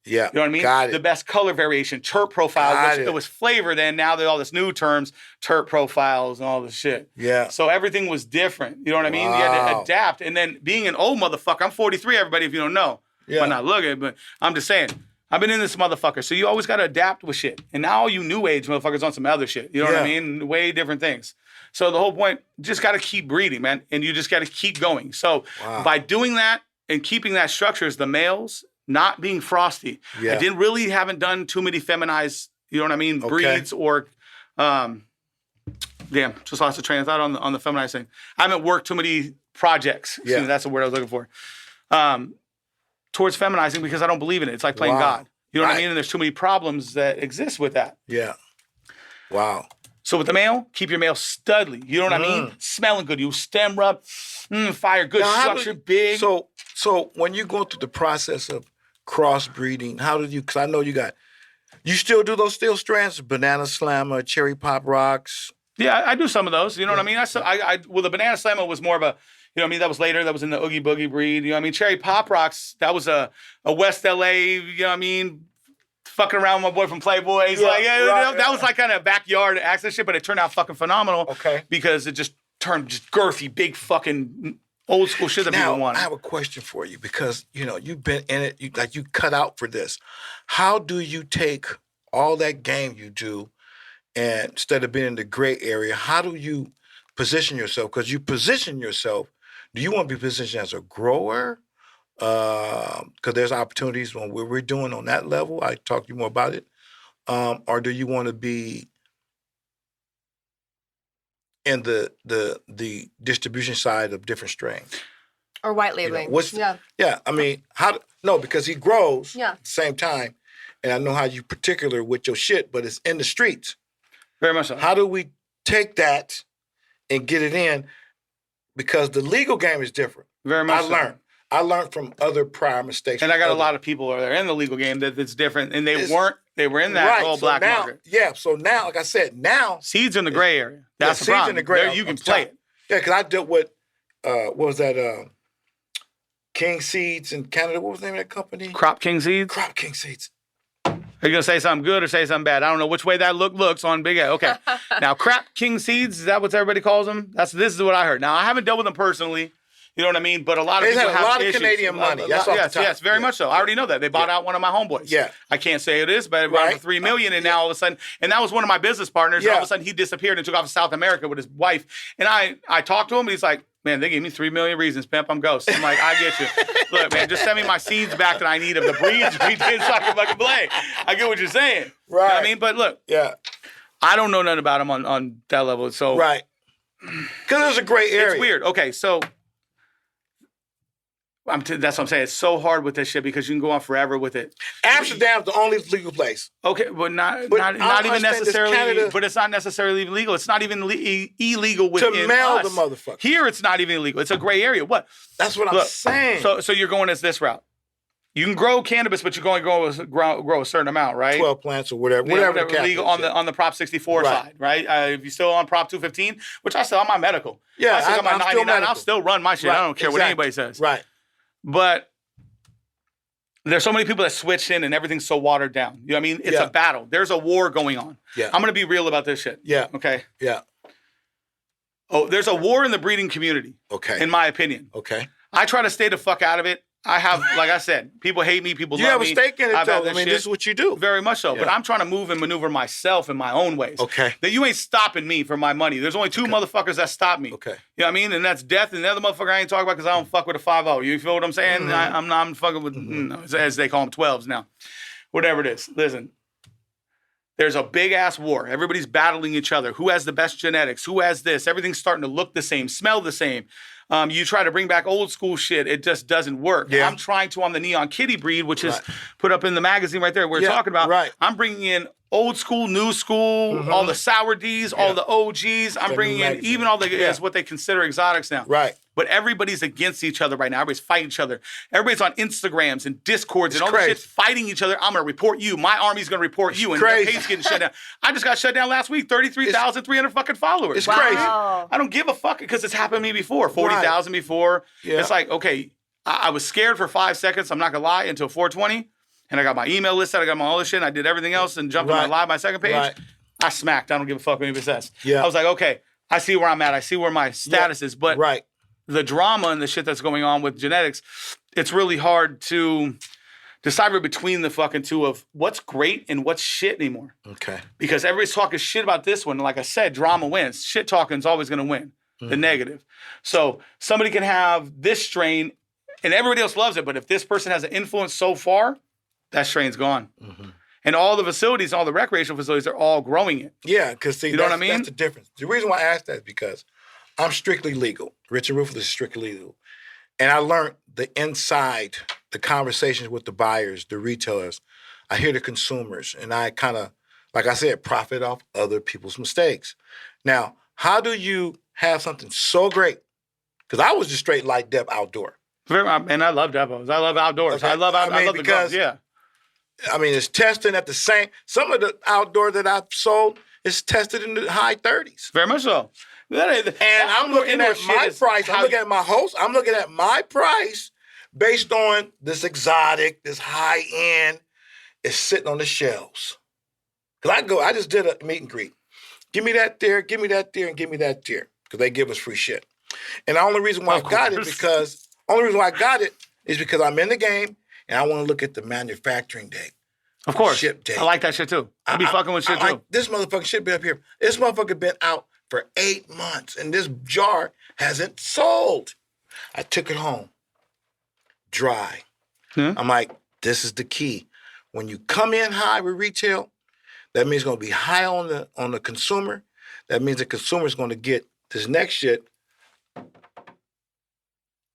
Yeah. You know what I mean? Got it. The best color variation, terp profile. It was flavor then. Now there are all this new terms, terp profiles and all this shit. Yeah. So everything was different. You know what I mean? You had to adapt. And then being an old motherfucker, I'm 43, everybody, if you don't know. Yeah. I'm not looking, but I'm just saying. I've been in this motherfucker. So you always got to adapt with shit. And now all you new age motherfuckers on some other shit. You know what I mean? Way different things. So the whole point, just got to keep breeding, man. And you just got to keep going. So by doing that and keeping that structure as the males, not being frosty. Yeah. I haven't done too many feminized, you know what I mean, breeds or, just lost the train of thought on the feminized thing. I haven't worked too many projects. Yeah. That's the word I was looking for. Towards feminizing because I don't believe in it. It's like playing God. You know what I mean? And there's too many problems that exist with that. Yeah. Wow. So with the male, keep your male studly. You know what I mean? Smelling good. You stem rub, fire, good structure, big. So when you go through the process of crossbreeding, how did you, because I know you still do those steel strands, banana slammer, cherry pop rocks? Yeah, I do some of those. You know what I mean? Well, the banana slammer was more of a, you know what I mean? That was later. That was in the Oogie Boogie breed. You know what I mean? Cherry pop rocks, that was a West LA, you know what I mean? Fucking around with my boy from Playboy. He's that was like kind of backyard access shit, but it turned out fucking phenomenal. Okay. Because it just turned just girthy, big fucking old school shit that people want. I have a question for you because, you've been in it, you cut out for this. How do you take all that game you do and instead of being in the gray area, how do you position yourself? Because you position yourself, do you want to be positioned as a grower? Because there's opportunities when we're doing on that level. I talk to you more about it. Or do you want to be in the distribution side of different strains? Or white labeling. I mean, because he grows at the same time, and I know how you particular with your shit, but it's in the streets. Very much so. How do we take that and get it in? Because the legal game is different. Very much I learned from other prior mistakes. And I got a lot of people that are in the legal game that's different, and they were in that all black market. Yeah, so now, like I said, now seeds in the gray area. That's the problem. In the gray, you can play it. Yeah, because I dealt with, what was that, King Seeds in Canada. What was the name of that company? Crop King Seeds? Crop King Seeds. Are you going to say something good or say something bad? I don't know which way that looks on Big A. Okay. Now, Crop King Seeds, is that what everybody calls them? This is what I heard. Now, I haven't dealt with them personally. You know what I mean? But a lot of people have a lot issues. of Canadian money. That's off the top. Yes, very much so. I already know that. They bought out one of my homeboys. Yeah. I can't say it is, but it bought for $3 million, and now all of a sudden, and that was one of my business partners, and all of a sudden he disappeared and took off to South America with his wife. And I talked to him, and he's like, man, they gave me 3 million reasons, pimp, I'm ghost. I'm like, I get you. Look, man, just send me my seeds back that I need of the breeds we did so I can fucking play. I get what you're saying. Right. You know what I mean? But look, I don't know nothing about him on that level. So right. Because there's a gray area. It's weird. Okay, so that's what I'm saying. It's so hard with this shit because you can go on forever with it. Amsterdam's the only legal place. Okay, but not even necessarily. But it's not necessarily even legal. It's not even illegal within to mail us. The motherfucker. Here, it's not even illegal. It's a gray area. What? That's what I'm saying. So you're going as this route. You can grow cannabis, but you're going to grow a certain amount, right? 12 plants or whatever. Whatever the legal on the Prop 64 side, right? If you're still on Prop 215, which I'm on medical. Yeah, I still got my 99. I'll still run my shit. Right. I don't care what anybody says. Right. But there's so many people that switch in and everything's so watered down. You know what I mean? It's a battle. There's a war going on. Yeah. I'm going to be real about this shit. Yeah. Okay? Yeah. Oh, there's a war in the breeding community. Okay. In my opinion. Okay. I try to stay the fuck out of it. I have, like I said, people hate me, people love me. You have a stake in it, though. I mean, shit. this is what you do. Very much so. Yeah. But I'm trying to move and maneuver myself in my own ways. Okay. That you ain't stopping me for my money. There's only two motherfuckers that stop me. Okay. You know what I mean? And that's death, and the other motherfucker I ain't talking about because I don't fuck with a 5-0. You feel what I'm saying? Mm-hmm. I'm fucking with, as they call them, 12s now. Whatever it is. Listen. There's a big-ass war. Everybody's battling each other. Who has the best genetics? Who has this? Everything's starting to look the same, smell the same. You try to bring back old school shit, it just doesn't work. Yeah. I'm trying to on the Neon Kitty breed, which is put up in the magazine right there we're talking about. Right. I'm bringing in old school, new school, all the sour Ds, all the OGs. I'm bringing in even all the is what they consider exotics now. Right. But everybody's against each other right now. Everybody's fighting each other. Everybody's on Instagrams and Discords and all this shit fighting each other. I'm going to report you. My army's going to report you. And their page getting shut down. I just got shut down last week. 33,300 fucking followers. It's crazy. I don't give a fuck because it's happened to me before. 40,000 before. Yeah. It's like, okay, I was scared for 5 seconds. I'm not going to lie until 420. And I got my email listed. I got my all this shit. And I did everything else and jumped on my live, my second page. I smacked. I don't give a fuck what anybody says. Yeah. I was like, okay, I see where I'm at. I see where my status is. But the drama and the shit that's going on with genetics, it's really hard to decipher between the fucking two of what's great and what's shit anymore. Okay. Because everybody's talking shit about this one. Like I said, drama wins. Shit talking's always going to win. The negative. So somebody can have this strain and everybody else loves it. But if this person has an influence so far, that strain's gone. And all the facilities, all the recreational facilities are all growing it. Yeah, because you know what I mean? That's the difference. The reason why I asked that is because I'm strictly legal. Rich and Ruthless is strictly legal. And I learned the inside, the conversations with the buyers, the retailers. I hear the consumers. And I kind of, like I said, profit off other people's mistakes. Now, how do you have something so great? Because I was just straight light dep outdoor. And I love depots. I love outdoors. Okay. I love the guns, yeah. I mean, it's testing at the same, some of the outdoor that I've sold is tested in the high 30s. Very much so. And I'm looking at my price. I'm looking at my host. I'm looking at my price based on this exotic, this high end. It's sitting on the shelves. Because I just did a meet and greet. Give me that there, give me that there, and give me that there. Because they give us free shit. And the only reason why I got it is because I'm in the game and I want to look at the manufacturing date. Of course. Ship date. I like that shit too. I be fucking with shit too. This motherfucker should be up here. This motherfucker been out for 8 months and this jar hasn't sold. I took it home. Dry. I'm like, this is the key. When you come in high with retail, that means it's going to be high on the consumer. That means the consumer is going to get this next shit.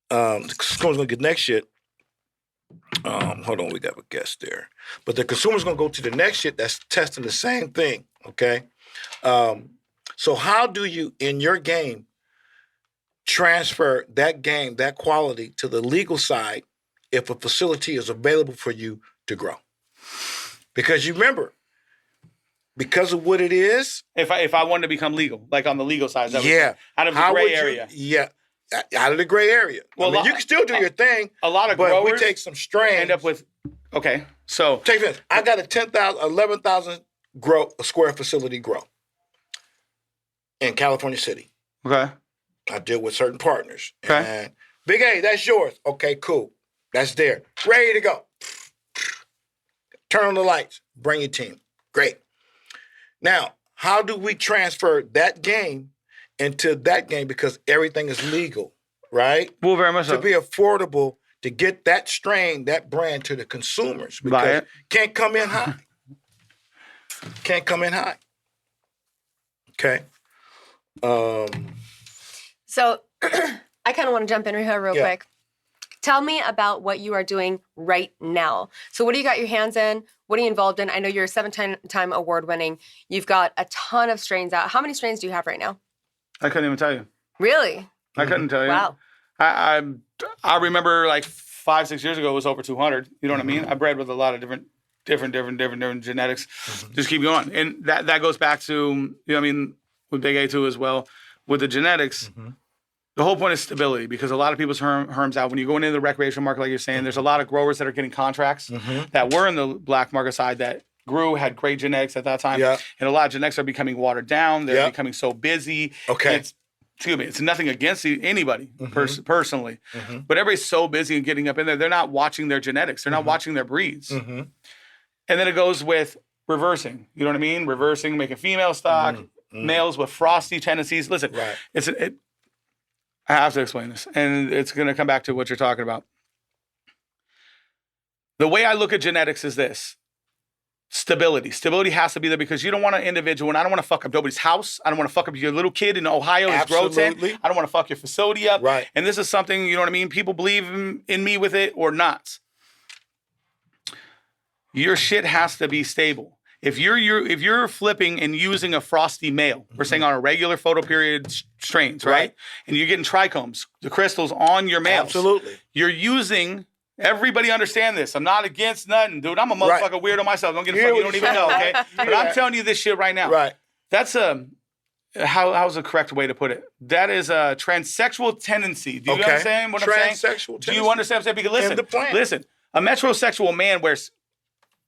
The consumer's going to get next shit. Hold on, we got a guest there. But the consumer's going to go to the next shit that's testing the same thing, okay? So how do you, in your game, transfer that game, that quality to the legal side if a facility is available for you to grow? Because you remember, because of what it is. If I wanted to become legal, like on the legal side, out of the How gray area. Out of the gray area. Well, you can still do your thing. A lot of but growers we take some strains. End up with, okay, so. Take this. I got a 11,000 square facility grow in California City. Okay. I deal with certain partners. Okay. And Big A, that's yours. Okay, cool. That's there. Ready to go. Turn on the lights. Bring your team. Great. Now, how do we transfer that game into that game, because everything is legal, right? Well, very much so. To be affordable, to get that strain, that brand to the consumers. Because can't come in high. Can't come in high. Okay. So I kind of want to jump in here real quick. Tell me about what you are doing right now. So what do you got your hands in? What are you involved in? I know you're a 7-time award winning. You've got a ton of strains out. How many strains do you have right now? I couldn't even tell you. Really? I couldn't tell you. Wow. I remember like 5-6 years ago it was over 200. You know what I mean? I bred with a lot of different genetics. Just keep going. And that goes back to, you know what I mean, with Big A too as well. With the genetics, the whole point is stability, because a lot of people's herms out. When you go into the recreational market, like you're saying, there's a lot of growers that are getting contracts that were in the black market side that had great genetics at that time. And a lot of genetics are becoming watered down. They're becoming so busy. Okay. It's nothing against anybody personally, but everybody's so busy and getting up in there. They're not watching their genetics. They're not watching their breeds. And then it goes with reversing. You know what I mean? Reversing, making female stock, males with frosty tendencies. Listen, I have to explain this, and it's going to come back to what you're talking about. The way I look at genetics is this. Stability. Stability has to be there, because you don't want an individual, and I don't want to fuck up nobody's house. I don't want to fuck up your little kid in Ohio, his grow tent. I don't want to fuck your facility up. Right. And this is something, you know what I mean? People believe in me with it or not. Your shit has to be stable. If you're flipping and using a frosty male, we're saying on a regular photoperiod strains, right? And you're getting trichomes, the crystals on your males. Absolutely. You're using, everybody understand this. I'm not against nothing, dude. I'm a motherfucker weirdo myself. Don't get a fuck, you don't even know, okay? But I'm telling you this shit right now. Right. That's how's the correct way to put it? That is a transsexual tendency. Do you understand what I'm saying? Transsexual tendency. Do you understand what I'm saying? Because listen, a metrosexual man wears,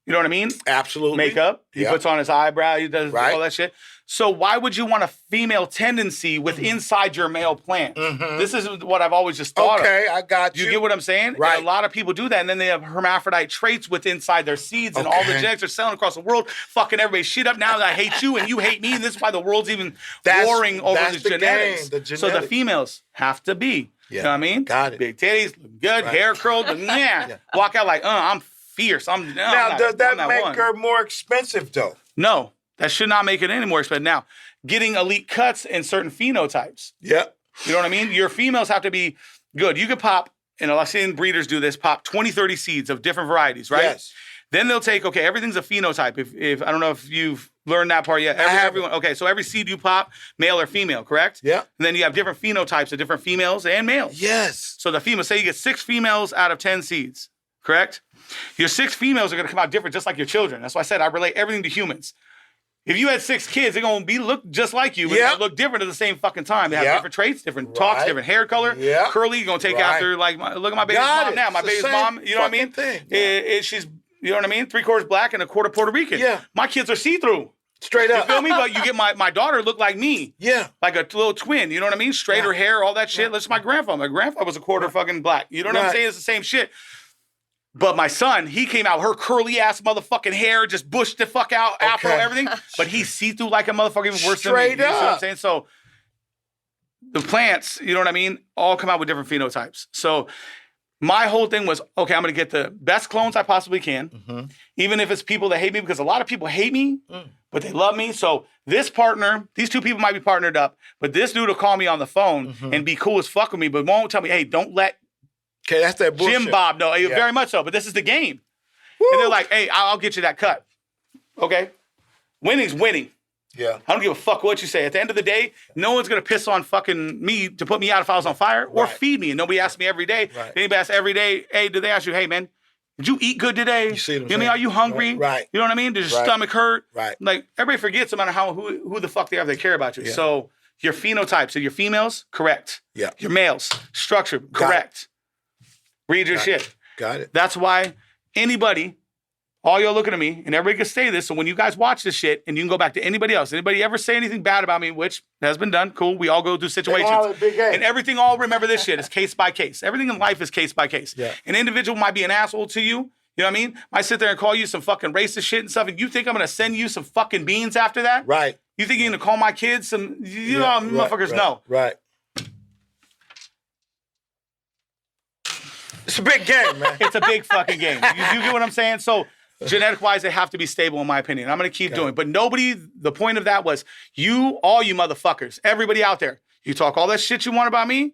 you know what I mean? Absolutely. Makeup. He puts on his eyebrow. He does all that shit. So why would you want a female tendency with inside your male plant? This is what I've always just thought of. Okay, I got you. You get what I'm saying? Right. And a lot of people do that, and then they have hermaphrodite traits with inside their seeds, and all the genetics are selling across the world, fucking everybody's shit up now that I hate you and you hate me, and this is why the world's even warring over the genetics. So the females have to be. You know what I mean? Got it. Big titties, look good, hair curled, walk out like, I'm fierce. Does that make her more expensive, though? No. That should not make it any more expensive. Now, getting elite cuts in certain phenotypes. Yeah. You know what I mean? Your females have to be good. You could pop, and I've seen breeders do this, pop 20, 30 seeds of different varieties, right? Yes. Then they'll take, everything's a phenotype. If I don't know if you've learned that part yet. Everyone. Okay, so every seed you pop, male or female, correct? Yeah. And then you have different phenotypes of different females and males. Yes. So the females, say you get 6 females out of 10 seeds, correct? Your 6 females are going to come out different, just like your children. That's why I said I relate everything to humans. If you had 6 kids, they're going to look just like you, but they look different at the same fucking time. They have different traits, different talks, different hair color. Yeah. Curly, you're going to take after, like, look at my baby's mom now. My baby's mom, you know what I mean? She's, you know what I mean? 3/4 black and 1/4 Puerto Rican. Yeah. My kids are see-through. Straight up. You feel me? But you get my daughter look like me. Yeah. Like a little twin. You know what I mean? Straighter hair, all that shit. That's my grandfather. My grandfather was 1/4 fucking black. You know what I'm saying? It's the same shit. But my son, he came out, her curly ass motherfucking hair, just bushed the fuck out, afro, everything. But he's see-through like a motherfucker, even worse than me. You see what I'm saying? So the plants, you know what I mean, all come out with different phenotypes. So my whole thing was, I'm going to get the best clones I possibly can, even if it's people that hate me, because a lot of people hate me, but they love me. So this partner, these 2 people might be partnered up, but this dude will call me on the phone and be cool as fuck with me, but won't tell me, hey, don't let that's that bullshit. Jim Bob, no, very much so. But this is the game. Woo. And they're like, hey, I'll get you that cut. Okay? Winning's winning. Yeah. I don't give a fuck what you say. At the end of the day, no one's going to piss on fucking me to put me out if I was on fire or feed me. And nobody asks me every day. Anybody asks every day, hey, do they ask you, hey, man, Did you eat good today? You see what I'm You know what I mean? Are you hungry? Right. You know what I mean? Does your stomach hurt? Right. Like, everybody forgets no matter who the fuck they are, they care about you. Yeah. So your phenotypes, so your females, correct. Yeah. Your males, structure, correct. Read your shit. Got it. That's why anybody, all y'all looking at me, and everybody can say this, so when you guys watch this shit, and you can go back to anybody else, anybody ever say anything bad about me, which has been done, cool, we all go through situations. And everything, all remember this shit, is case by case. Everything in life is case by case. Yeah. An individual might be an asshole to you, you know what I mean? Might sit there and call you some fucking racist shit and stuff, and you think I'm gonna send you some fucking beans after that? Right. You think you're gonna call my kids some, motherfuckers know. Right. It's a big game, man. It's a big fucking game. You get what I'm saying? So genetic-wise, they have to be stable, in my opinion. I'm going to keep doing it. But the point of that was, all you motherfuckers, everybody out there, you talk all that shit you want about me,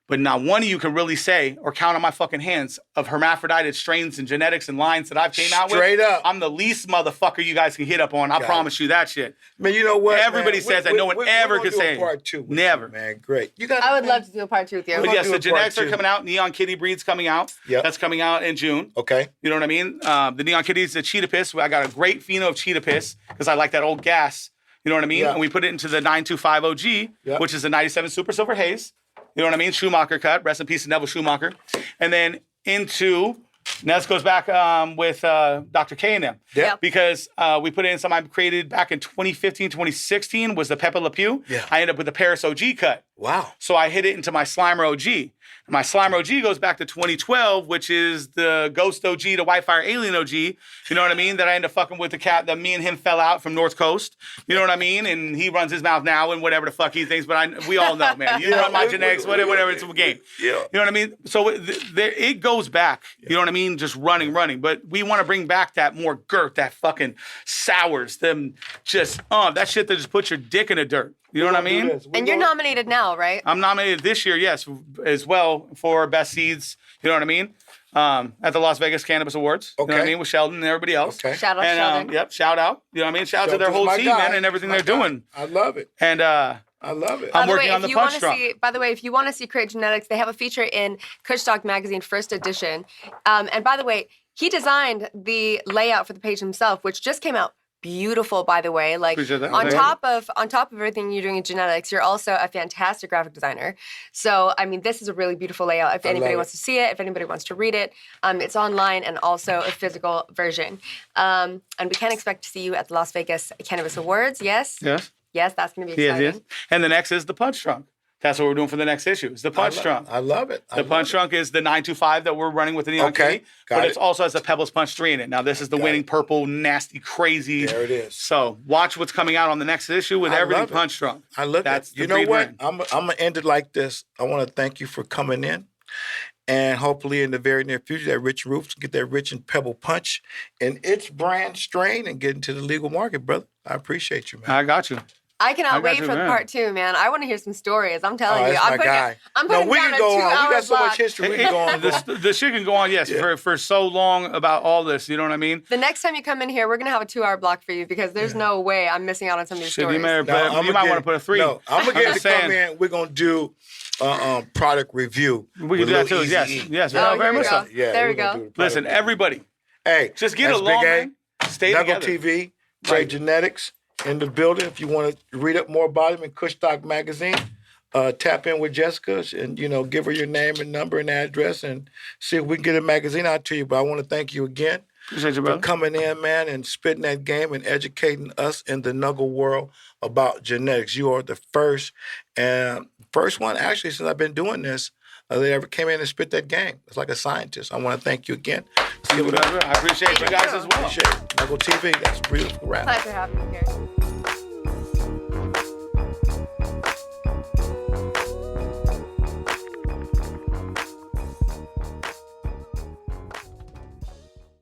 but not one of you can really say or count on my fucking hands of hermaphroditic strains and genetics and lines that I've came out with. Straight up. I'm the least motherfucker you guys can hit up on. I promise you that shit. Man, you know what? Everybody says that. No one ever could say part two. Never. Man, great. I would love to do a part 2 with you. But yes, the genetics are coming out. Neon Kitty breed's coming out. Yeah. That's coming out in June. Okay. You know what I mean? The Neon Kitty's the cheetah piss. I got a great pheno of cheetah piss because I like that old gas. You know what I mean? Yeah. And we put it into the 925 OG, which is the 97 Super Silver Haze. You know what I mean? Schumacher cut. Rest in peace to Neville Schumacher. And then into, now this goes back with Dr. K and them. Yeah. Because we put in something I created back in 2015, 2016 was the Pepe Le Pew. Yeah. I ended up with the Paris OG cut. Wow. So I hit it into my Slimer OG. My Slimer OG goes back to 2012, which is the Ghost OG to Whitefire Alien OG. You know what I mean? That I ended up fucking with the cat that me and him fell out from North Coast. You know what I mean? And he runs his mouth now and whatever the fuck he thinks. But we all know, man. You know my genetics, whatever. It's a game. Yeah. You know what I mean? So it goes back. You know what I mean? Just running. But we want to bring back that more girth, that fucking sours, them just that shit that just puts your dick in the dirt. You know what I mean? And you're nominated now, right? I'm nominated this year, yes, as well for Best Seeds. You know what I mean? At the Las Vegas Cannabis Awards. You know what I mean? With Sheldon and everybody else. Okay. Shout out Sheldon. Yep, shout out. You know what I mean? Shout out to their whole team, man, and everything they're doing. I love it. And I love it. I'm working on the punch drunk. By the way, if you want to see Kre8 Genetics, they have a feature in Kushstock Magazine, first edition. And by the way, he designed the layout for the page himself, which just came out beautiful, by the way. Like on top of everything you're doing in genetics, you're also a fantastic graphic designer. So I mean, this is a really beautiful layout. If anybody wants to see it, if anybody wants to read it, it's online and also a physical version. And we can expect to see you at the Las Vegas Cannabis Awards. Yes. Yes. Yes, that's going to be exciting. Yes. And the next is the punch drunk. That's what we're doing for the next issue. It's the punch drunk. I love it. The punch drunk is the 925 that we're running with the Neon Kitty, but it also has a Pebbles Punch 3 in it. Now this is the winning purple, nasty, crazy. There it is. So watch what's coming out on the next issue with everything punch drunk. I love That's it. You know what? I'm gonna end it like this. I want to thank you for coming in. And hopefully in the very near future, that Rich Roofs get that Rich and Pebble Punch in its brand strain and get into the legal market, brother. I appreciate you, man. I got you. I cannot wait for the part 2, man. I want to hear some stories. I'm telling you. I'm putting we can go on. We got so much history. We can go on. The shit can go on, yes, for so long about all this. You know what I mean? The next time you come in here, we're going to have a 2-hour block for you because there's no way I'm missing out on some of these stories. You might want to put a 3. No, I'm going to get to come in. We're going to do product review. We can do that too. Yes. Very much so. Yeah, there we go. Listen, everybody. Hey, just get along, man. Stay NUGL together. TV, Kre8 Genetics. In the building. If you want to read up more about him in Kushstock Magazine, tap in with Jessica and, give her your name and number and address and see if we can get a magazine out to you. But I want to thank you again for coming in, man, and spitting that game and educating us in the NUGL world about genetics. You are the first one, actually, since I've been doing this, that ever came in and spit that game. It's like a scientist. I want to thank you again. I appreciate you guys as well. Appreciate it. NUGL TV, that's a beautiful wrap. Pleasure having you here.